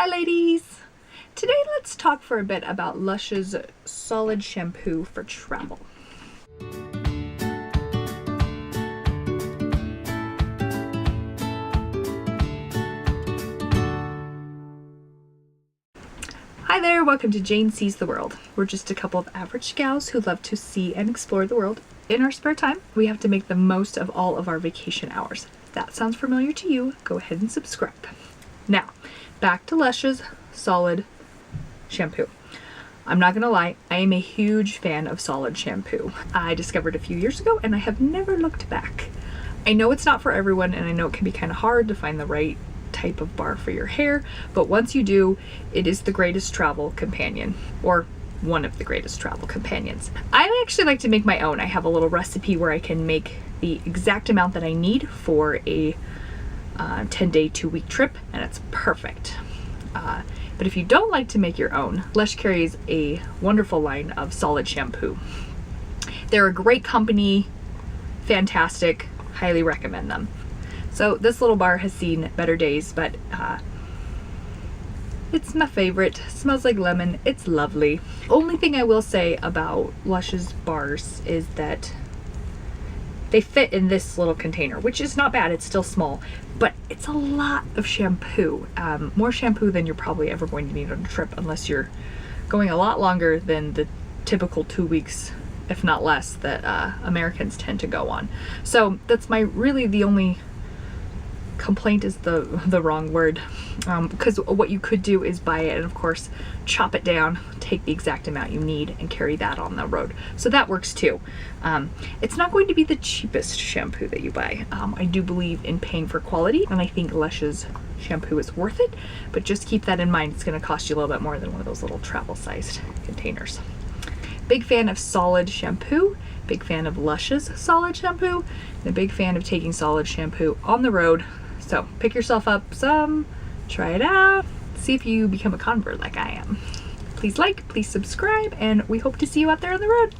Hi ladies! Today let's talk for a bit about Lush's Solid Shampoo for travel. Hi there, welcome to Jane Sees the World. We're just a couple of average gals who love to see and explore the world. In our spare time, we have to make the most of all of our vacation hours. If that sounds familiar to you, go ahead and subscribe. Now, back to Lush's Solid Shampoo. I'm not gonna lie, I am a huge fan of Solid Shampoo. I discovered it a few years ago and I have never looked back. I know it's not for everyone and I know it can be kind of hard to find the right type of bar for your hair, but once you do, it is the greatest travel companion, or one of the greatest travel companions. I actually like to make my own. I have a little recipe where I can make the exact amount that I need for a 10-day, 2-week trip, and it's perfect. But if you don't like to make your own, Lush carries a wonderful line of Solid Shampoo. They're a great company, fantastic, highly recommend them. So this little bar has seen better days, but it's my favorite. Smells like lemon. It's lovely. Only thing I will say about Lush's bars is that they fit in this little container, which is not bad. It's still small, but it's a lot of shampoo. More shampoo than you're probably ever going to need on a trip, unless you're going a lot longer than the typical 2 weeks, if not less, that Americans tend to go on. So that's really the only complaint is the wrong word, because what you could do is buy it and of course chop it down, take the exact amount you need and carry that on the road. So that works too. It's not going to be the cheapest shampoo that you buy. I do believe in paying for quality, and I think Lush's shampoo is worth it, but just keep that in mind. It's going to cost you a little bit more than one of those little travel sized containers. Big fan of Solid Shampoo, big fan of Lush's Solid Shampoo, and a big fan of taking Solid Shampoo on the road. So pick yourself up some, try it out, see if you become a convert like I am. Please like, please subscribe, and we hope to see you out there on the road.